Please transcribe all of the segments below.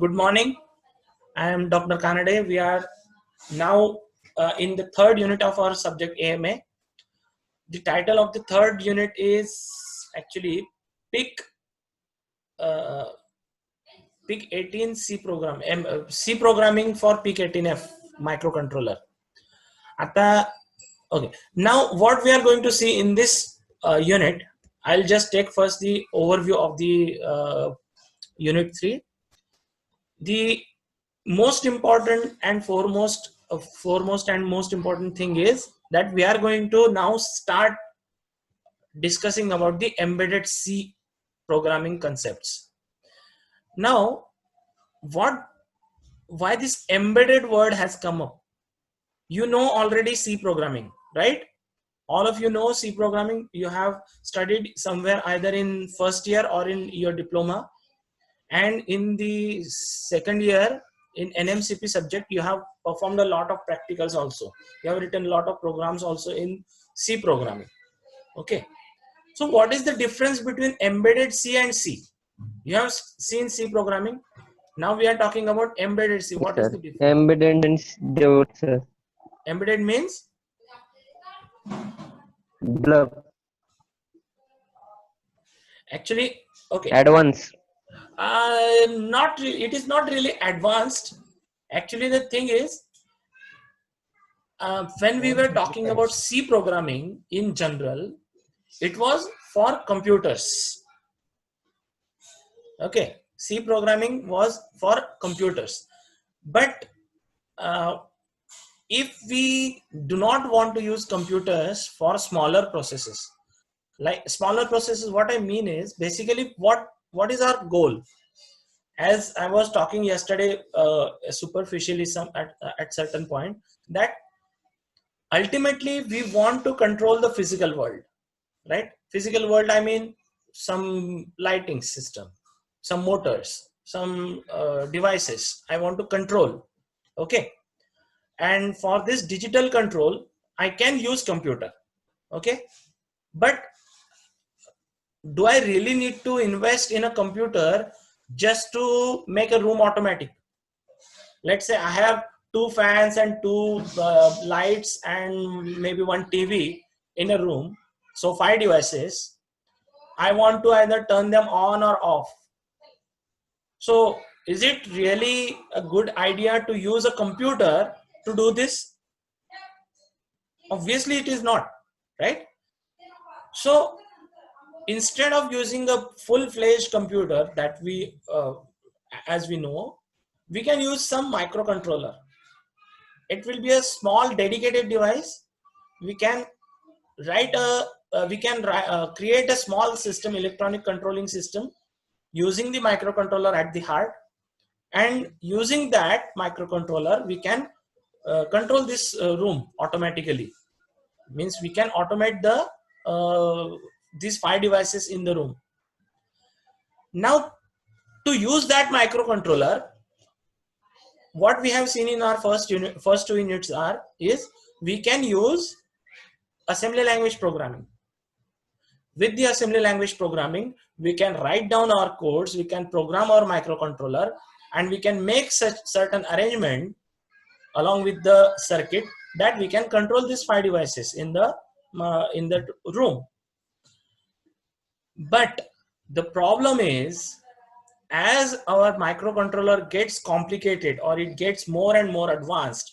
Good morning. I am Dr. Kanade. We are now in the third unit of our subject AMA. The title of the third unit is actually PIC uh, PIC 18 C program, C programming for PIC 18F microcontroller. Okay. Now what we are going to see in this unit, I'll just take first the overview of the unit 3. The most important and foremost and most important thing is that we are going to now start discussing about the embedded C programming concepts. Now why this embedded word has come up? You know already C programming, right? All of you know C programming. You have studied somewhere either in first year or in your diploma, and in the second year in NMCP subject you have performed a lot of practicals also. You have written a lot of programs also in C programming. Okay, so what is the difference between embedded C and C? You have seen C programming. Now we are talking about embedded C. What is Sir, the difference? embedded means develop, sir. Embedded means Develop, actually, okay, advance. it is not really advanced. Actually the thing is, when we were talking about C programming in general, it was for computers. Okay, C programming was for computers. But if we do not want to use computers for smaller processes, like smaller processes, what I mean is basically what is our goal? As I was talking yesterday, superficially at certain point, that ultimately we want to control the physical world, right? Physical world, I mean some lighting system, some motors, some devices I want to control. Okay, and for this digital control I can use computer. Okay, but do I really need to invest in a computer just to make a room automatic? Let's say I have two fans and two lights and maybe one TV in a room, so 5 devices. I want to either turn them on or off. So is it really a good idea to use a computer to do this? Obviously it is not, right? So instead of using a full-fledged computer that we as we know, we can use some microcontroller. It will be a small dedicated device. We can create a small system, electronic controlling system, using the microcontroller at the heart, and using that microcontroller we can control this room automatically. Means we can automate the these 5 devices in the room. Now to use that microcontroller, what we have seen in our first 2 units is we can use assembly language programming. With the assembly language programming, we can write down our codes, we can program our microcontroller, and we can make such certain arrangement along with the circuit that we can control these 5 devices in the room. But the problem is, as our microcontroller gets complicated or it gets more and more advanced,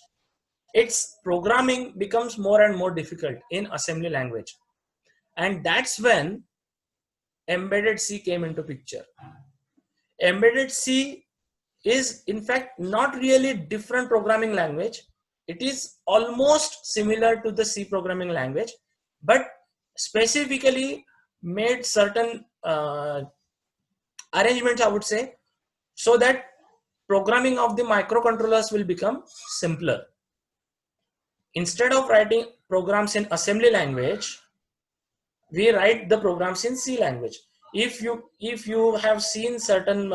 its programming becomes more and more difficult in assembly language. And that's when embedded C came into picture. Embedded C is in fact not really different programming language. It is almost similar to the C programming language, but specifically made certain arrangements, I would say, so that programming of the microcontrollers will become simpler. Instead of writing programs in assembly language, we write the programs in C language. If you have seen certain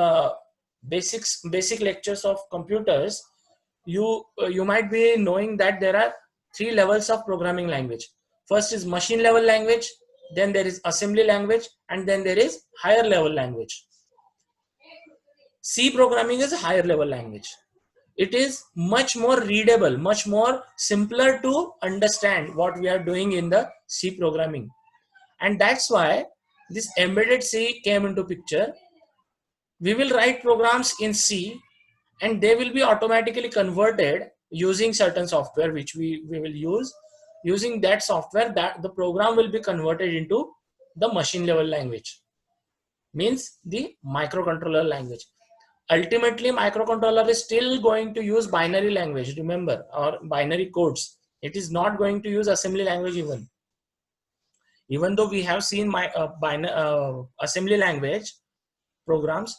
basic lectures of computers, you might be knowing that there are 3 levels of programming language. First is machine level language, then there is assembly language, and then there is higher level language. C programming is a higher level language. It is much more readable, much more simpler to understand what we are doing in the C programming. And that's why this embedded C came into picture. We will write programs in C and they will be automatically converted using certain software which we will use. Using that software, that the program will be converted into the machine level language, means the microcontroller language. Ultimately, microcontroller is still going to use binary language, remember, or binary codes. It is not going to use assembly language. Even though we have seen my assembly language programs,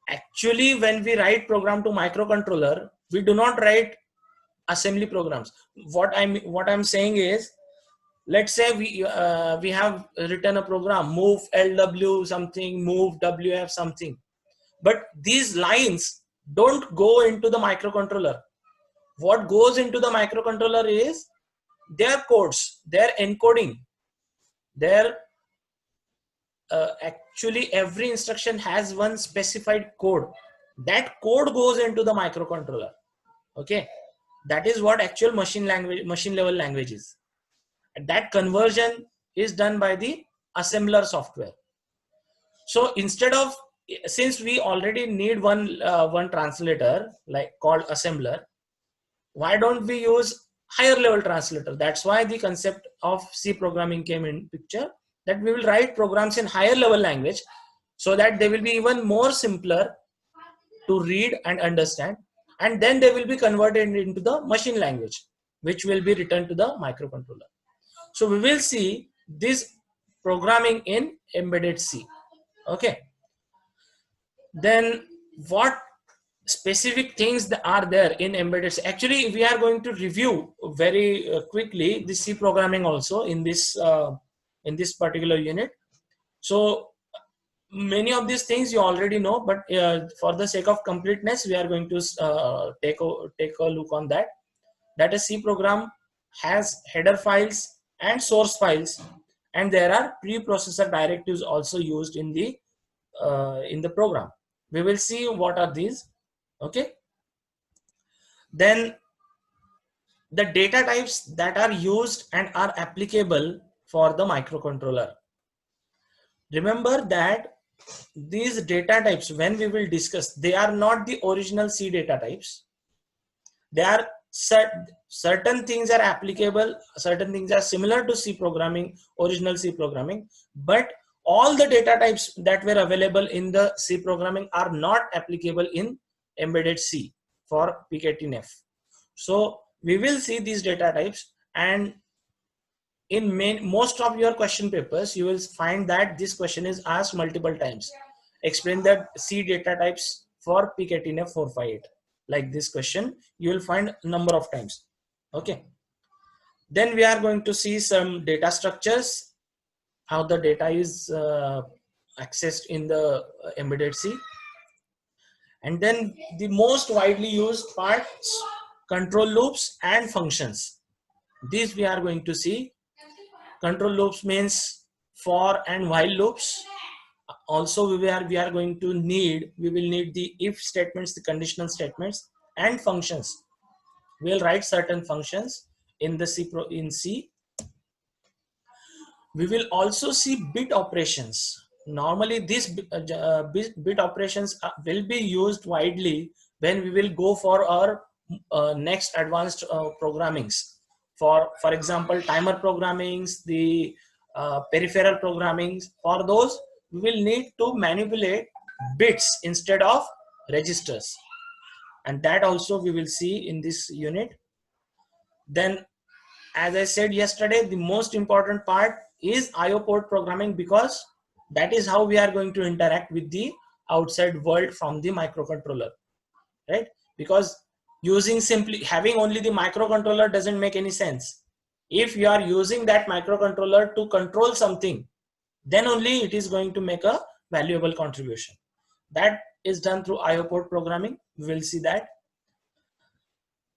actually when we write program to microcontroller, we do not write assembly programs. What I'm saying is, let's say we have written a program, move LW something, move WF something, but these lines don't go into the microcontroller. What goes into the microcontroller is their codes, their encoding, their actually every instruction has one specified code. That code goes into the microcontroller. Okay, that is what actual machine level language is. And that conversion is done by the assembler software. So instead of, since we already need one translator like called assembler, why don't we use higher level translator? That's why the concept of C programming came in picture, that we will write programs in higher level language so that they will be even more simpler to read and understand, and then they will be converted into the machine language which will be returned to the microcontroller. So we will see this programming in embedded C. Okay, then what specific things that are there in embedded C? Actually, we are going to review very quickly the C programming also in this particular unit. So many of these things you already know, but for the sake of completeness, we are going to take a look on that. That a C program has header files and source files, and there are preprocessor directives also used in the program. We will see what are these. Okay, then the data types that are used and are applicable for the microcontroller. Remember that these data types, when we will discuss, they are not the original C data types. They are certain things are applicable, certain things are similar to C programming, original C programming, but all the data types that were available in the C programming are not applicable in embedded C for PK18F. So we will see these data types, and in most of your question papers, you will find that this question is asked multiple times. Explain the C data types for PK18F 458. Like this question, you will find a number of times. Okay. Then we are going to see some data structures, how the data is accessed in the embedded C. And then the most widely used parts, control loops and functions. These we are going to see. Control loops means for and while loops. Also we will need the if statements, the conditional statements, and functions. We'll write certain functions in the C. We will also see bit operations. Normally these bit operations will be used widely when we will go for our next advanced programmings. For example, timer programmings, the peripheral programmings. For those, we will need to manipulate bits instead of registers, and that also we will see in this unit. Then, as I said yesterday, the most important part is IO port programming, because that is how we are going to interact with the outside world from the microcontroller, right? Because having only the microcontroller doesn't make any sense. If you are using that microcontroller to control something, then only it is going to make a valuable contribution. That is done through IO port programming. We will see that.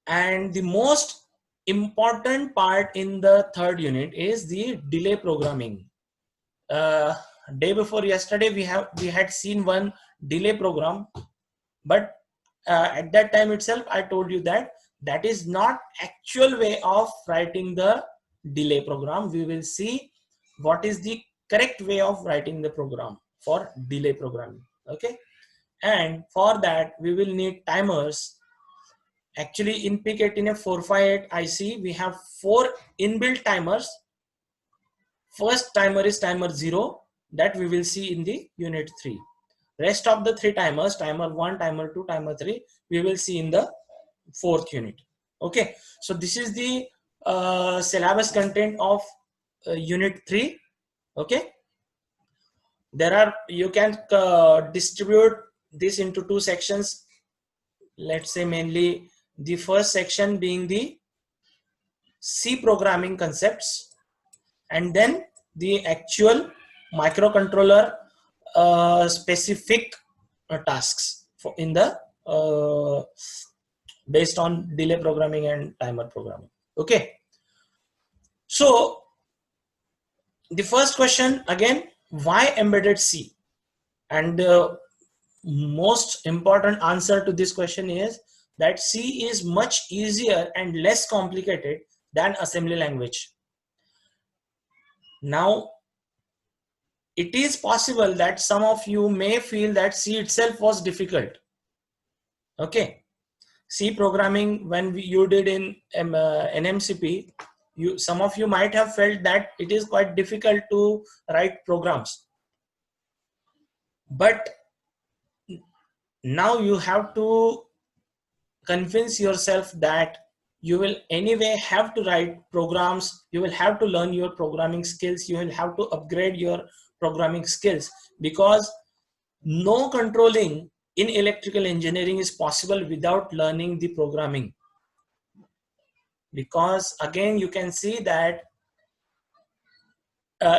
And the most important part in the third unit is the delay programming. Day before yesterday, we had seen one delay program But at that time itself, I told you that that is not actual way of writing the delay program. We will see what is the correct way of writing the program for delay programming. Okay, and for that we will need timers. Actually, in PIC18F 458 IC, we have 4 inbuilt timers. First timer is timer 0, that we will see in the unit 3. Rest of the 3 timers, timer 1, timer 2, timer 3, we will see in the 4th unit. Okay, so this is the syllabus content of unit 3. Okay, there are, you can distribute this into 2 sections. Let's say mainly the first section being the C programming concepts, and then the actual microcontroller specific tasks for in the based on delay programming and timer programming. Okay, so the first question again, why embedded C? And the most important answer to this question is that C is much easier and less complicated than assembly language. Now, it is possible that some of you may feel that C itself was difficult. Okay, C programming, when you did in NMCP, some of you might have felt that it is quite difficult to write programs. But now you have to convince yourself that you will anyway have to write programs, you will have to learn your programming skills, you will have to upgrade your programming skills, because no controlling in electrical engineering is possible without learning the programming. Because again, you can see that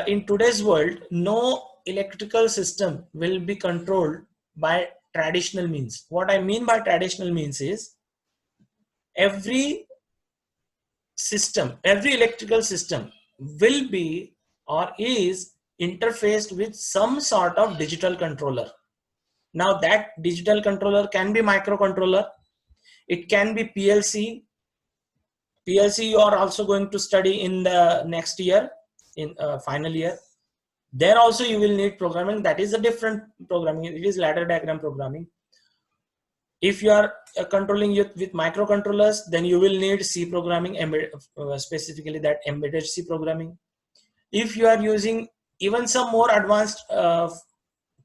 in today's world, no electrical system will be controlled by traditional means. What I mean by traditional means is every system, every electrical system will be or is interfaced with some sort of digital controller. Now that digital controller can be microcontroller, it can be PLC. PLC you are also going to study in the next year, in final year. There also you will need programming. That is a different programming. It is ladder diagram programming. If you are controlling it with microcontrollers, then you will need C programming, specifically that embedded C programming. If you are using even some more advanced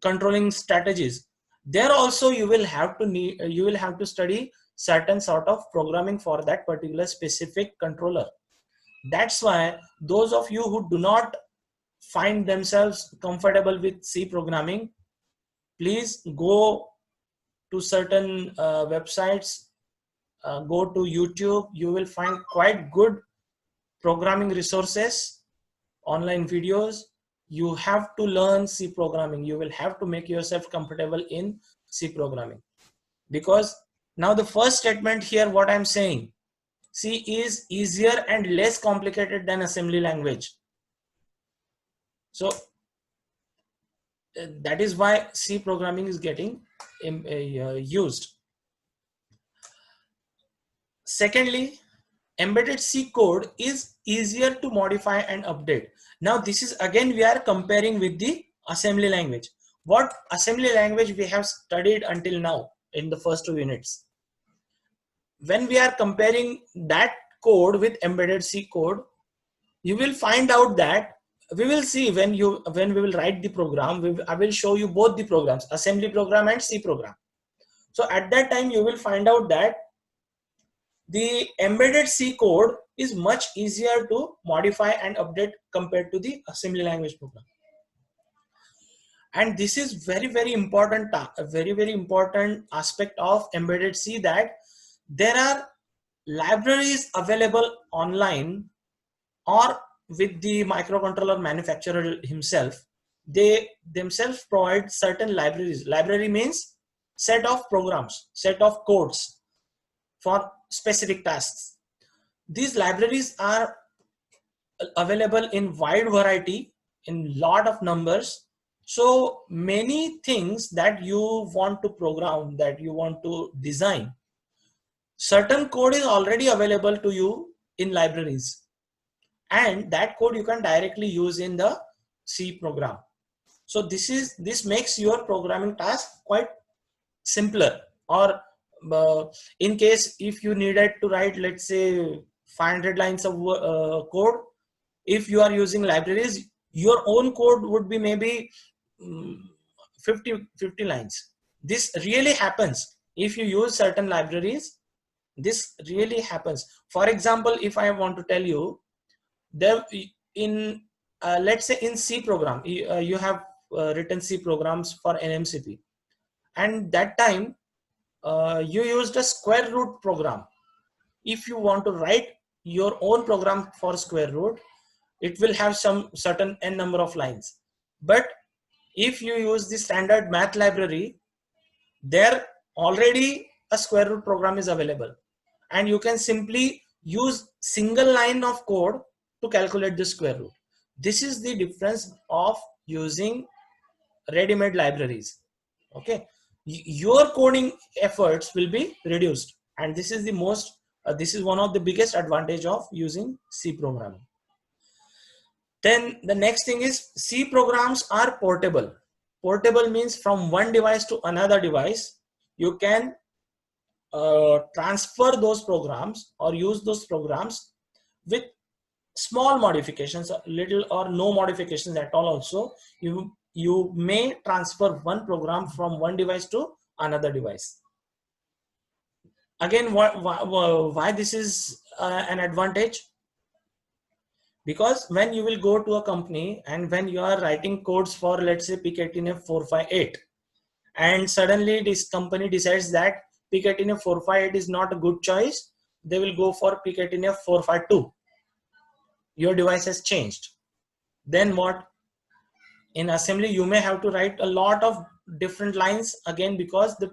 controlling strategies, there also you will have to study certain sort of programming for that particular specific controller. That's why those of you who do not find themselves comfortable with C programming, please go to certain websites, go to YouTube. You will find quite good programming resources, online videos. You have to learn C programming. You will have to make yourself comfortable in C programming, because now the first statement here, what I'm saying, C is easier and less complicated than assembly language. So that is why C programming is getting used. Secondly, embedded C code is easier to modify and update. Now this is again, we are comparing with the assembly language. What assembly language we have studied until now in the first 2 units. When we are comparing that code with embedded C code, you will find out that we will see when we will write the program, I will show you both the programs, assembly program and C program. So at that time you will find out that the embedded C code is much easier to modify and update compared to the assembly language program. And this is very important, a very important aspect of embedded C, that there are libraries available online or with the microcontroller manufacturer himself. They themselves provide certain libraries. Library means set of programs, set of codes for specific tasks. These libraries are available in wide variety, in lot of numbers, So many things that you want to program, that you want to design, certain code is already available to you in libraries, and that code you can directly use in the C program. So this makes your programming task quite simpler. Or in case if you needed to write, let's say 500 lines of code, if you are using libraries, your own code would be maybe mm, 50 lines. This really happens if you use certain libraries. This really happens. For example, if I want to tell you, there in let's say in C program, you have written C programs for NMCP, and that time you used a square root program. If you want to write your own program for square root, it will have some certain n number of lines. But if you use the standard math library, there already a square root program is available, and you can simply use single line of code to calculate the square root. This is the difference of using ready-made libraries. Okay, your coding efforts will be reduced, and this is the most this is one of the biggest advantage of using C programming. Then the next thing is C programs are portable. Portable means from one device to another device, you can transfer those programs or use those programs with small modifications, little or no modifications at all. Also, you may transfer one program from one device to another device. Again, why this is an advantage? Because when you will go to a company and when you are writing codes for, let's say, PIC18F 458, and suddenly this company decides that PIC18F 458 is not a good choice, they will go for PIC18F 452. Your device has changed. Then what? In assembly, you may have to write a lot of different lines again, because the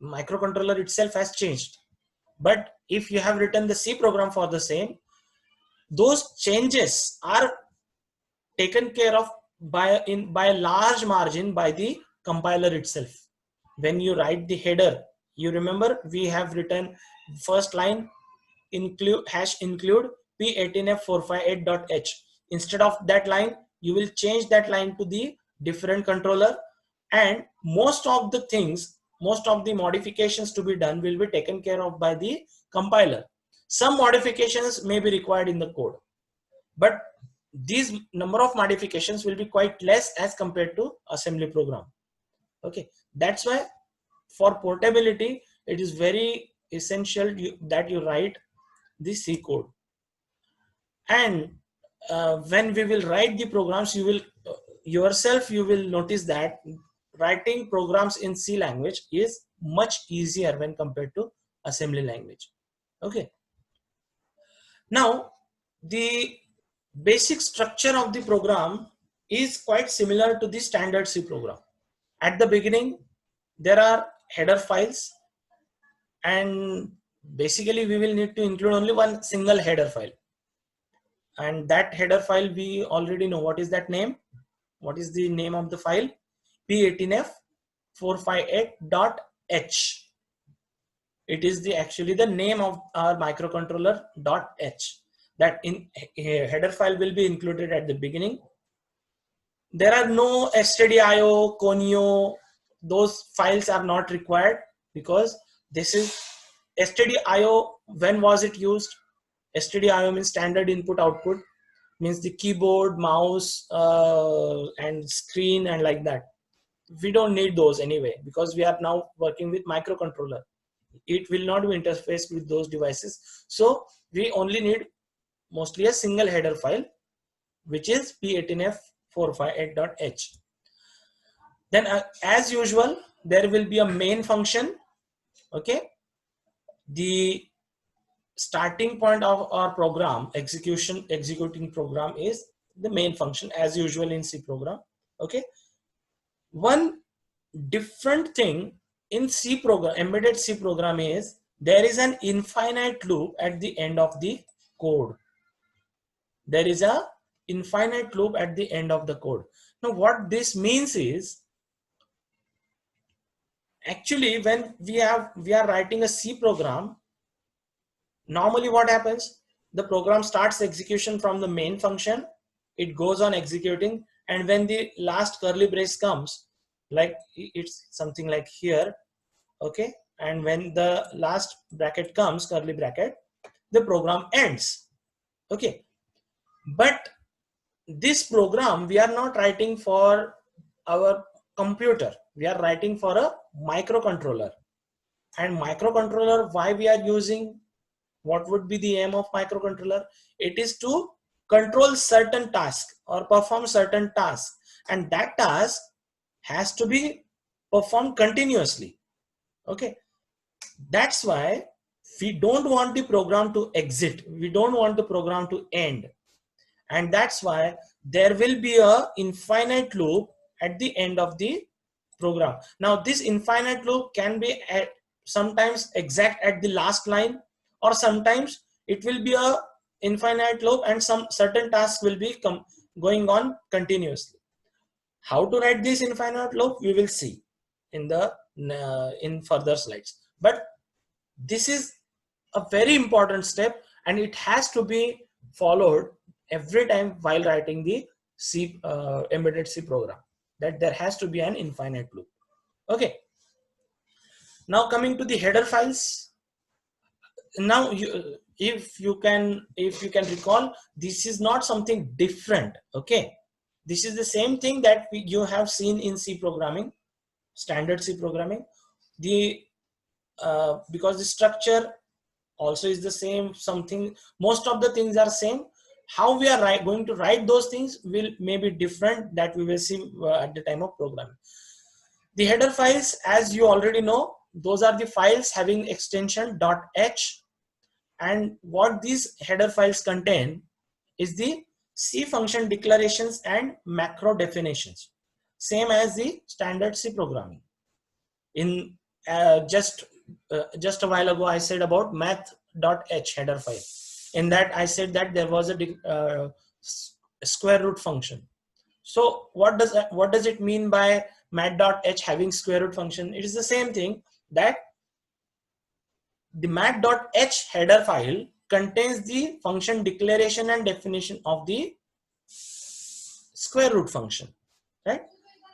microcontroller itself has changed. But if you have written the C program for the same, those changes are taken care of by a large margin by the compiler itself. When you write the header, you remember we have written first line include p18f458.h. instead of that line, you will change that line to the different controller, and most of the things, most of the modifications to be done will be taken care of by the compiler. Some modifications may be required in the code, but these number of modifications will be quite less as compared to assembly program. Okay, that's why for portability it is very essential that you write the C code. And when we will write the programs, you will you will notice that writing programs in C language is much easier when compared to assembly language. Okay, now the basic structure of the program is quite similar to the standard C program. At the beginning, there are header files, and basically we will need to include only one single header file. And that header file, we already know what is that name. What is the name of the file? p18f458.h. It is actually the name of our microcontroller .h. That in header file will be included at the beginning. There are no stdio, conio, those files are not required, because this is stdio. When was it used? stdio means standard input output, means the keyboard, mouse, and screen, and like that. We don't need those anyway, because we are now working with microcontroller. It will not be interfaced with those devices. So we only need mostly a single header file, which is p18f458.h. Then as usual, there will be a main function. Okay, the starting point of our program executing program is the main function, as usual in C program. Okay, one different thing in C program, embedded C program, is there is an infinite loop at the end of the code. There is a infinite loop at the end of the code. Now what this means is, actually when we are writing a C program, normally what happens, the program starts execution from the main function, it goes on executing, and when the last curly brace comes, like it's something like here, okay, and when the last bracket comes, curly bracket, the program ends. Okay, but this program we are not writing for our computer, we are writing for a microcontroller. And microcontroller, why we are using, what would be the aim of microcontroller? It is to control certain tasks or perform certain tasks, and that task has to be performed continuously. Okay, that's why we don't want the program to exit, we don't want the program to end, and that's why there will be a infinite loop at the end of the program. Now this infinite loop can be at sometimes exact at the last line, or sometimes it will be a infinite loop and some certain tasks will be going on continuously. How to write this infinite loop we will see in the in further slides, but this is a very important step and it has to be followed every time while writing the C embedded C program, that there has to be an infinite loop. Okay, now coming to the header files. Now if you can recall, this is not something different. Okay, this is the same thing that you have seen in C programming, standard C programming. The because the structure also is the same, something, most of the things are same. How we are going to write those things will may be different, that we will see at the time of programming. The header files, as you already know, those are the files having extension .h, and what these header files contain is the C function declarations and macro definitions, same as the standard C programming. In just a while ago I said about math.h header file. In that I said that there was a square root function. So what does it mean by math.h having square root function? It is the same thing, that the math.h header file contains the function declaration and definition of the square root function, right?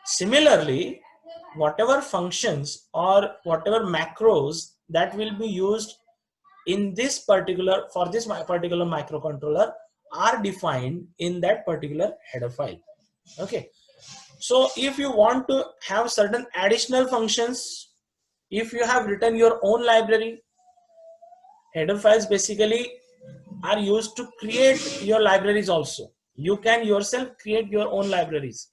Similarly, whatever functions or whatever macros that will be used in this particular, for this particular microcontroller, are defined in that particular header file. Okay, so if you want to have certain additional functions, if you have written your own library, header files basically are used to create your libraries also. You can yourself create your own libraries.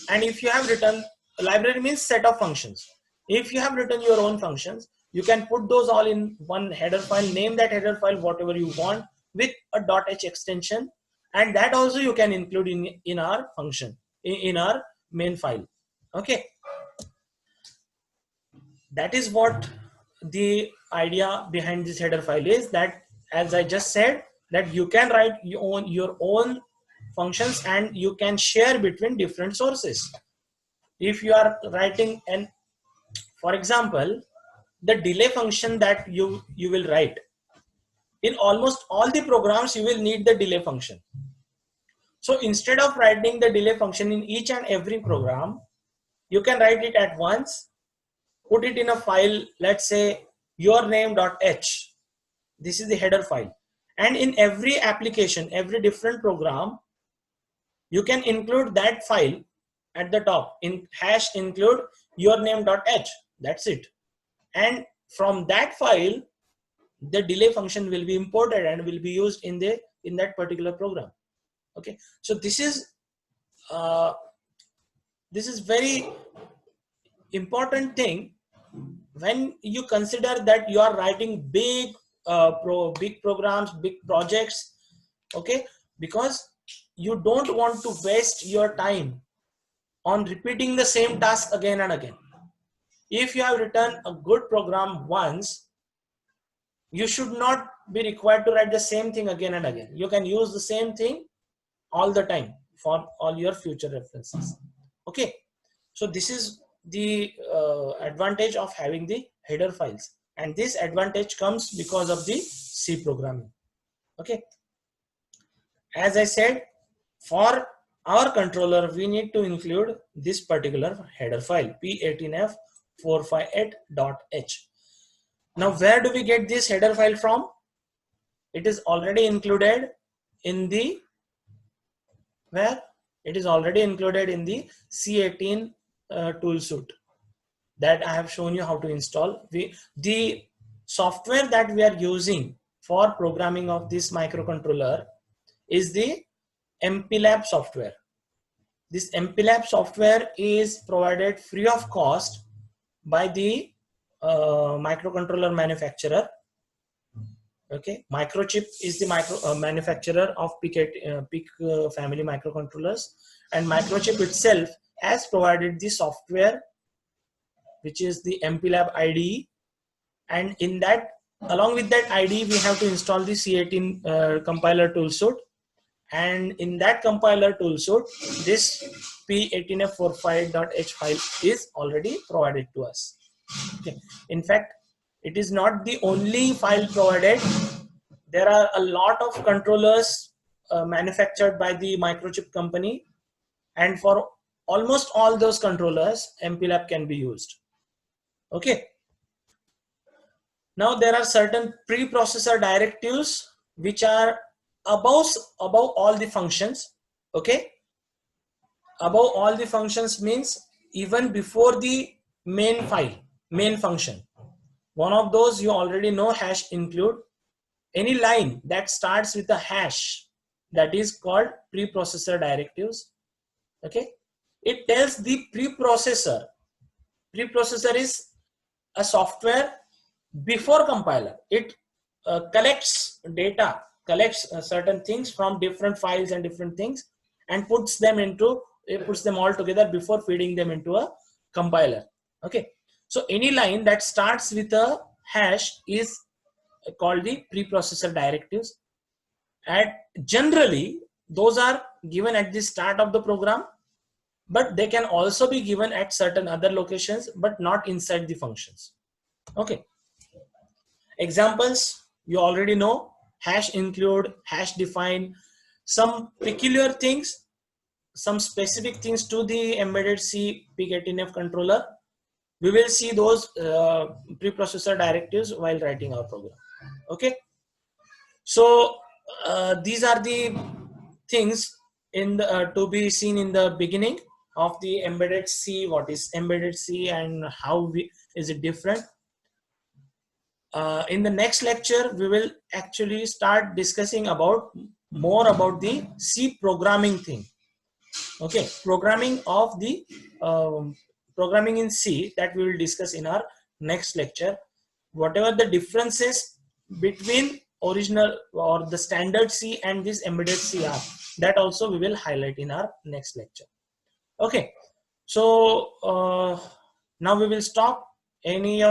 And if you have written, a library means set of functions. If you have written your own functions, you can put those all in one header file, name that header file whatever you want with a .h extension, and that also you can include in our function, in our main file. Okay, that is what the idea behind this header file is, that as I just said, that you can write your own functions and you can share between different sources. If you are writing an, for example, the delay function that you will write, in almost all the programs you will need the delay function. So instead of writing the delay function in each and every program, you can write it at once, put it in a file, let's say yourname.h. This is the header file, and in every application, every different program, you can include that file at the top, in hash include yourname.h. That's it. And from that file, the delay function will be imported and will be used in that particular program. Okay, so this is very important thing when you consider that you are writing big programs, big projects. Okay, because you don't want to waste your time on repeating the same task again and again. If you have written a good program once, you should not be required to write the same thing again and again. You can use the same thing all the time for all your future references. Okay, so this is the advantage of having the header files, and this advantage comes because of the C programming. Okay, as I said, for our controller we need to include this particular header file p18f458.h. Now where do we get this header file from? It is already included in the C18 tool suite that I have shown you how to install. The software that we are using for programming of this microcontroller is the MPLAB software. This MPLAB software is provided free of cost by the microcontroller manufacturer. Okay, Microchip is the manufacturer of PIC family microcontrollers, and Microchip itself has provided the software, which is the MPLAB IDE, and in that, along with that IDE, we have to install the C18 compiler toolsuite, and in that compiler toolsuite, this p18f45.h file is already provided to us. Okay. In fact, it is not the only file provided. There are a lot of controllers manufactured by the Microchip company, and for almost all those controllers, MPLAB can be used. Okay. Now there are certain preprocessor directives which are above all the functions. Okay. Above all the functions means even before the main function. One of those you already know, hash include. Any line that starts with a hash, that is called preprocessor directives. Okay, it tells the preprocessor. Preprocessor is a software before compiler. It collects data, collects certain things from different files and different things, and puts them all together before feeding them into a compiler. Okay, so any line that starts with a hash is called the preprocessor directives, and generally those are given at the start of the program, but they can also be given at certain other locations, but not inside the functions. Okay, examples you already know: hash include, hash define, some peculiar things, some specific things to the embedded C PIC18F controller. We will see those preprocessor directives while writing our program. Okay, so these are the things in the, to be seen in the beginning of the embedded C. What is embedded C and how is it different? In the next lecture, we will actually start discussing more about the C programming thing. Okay, programming of the programming in C, that we will discuss in our next lecture. Whatever the differences between original or the standard C and this embedded C are, that also we will highlight in our next lecture. Okay, so now we will stop. Any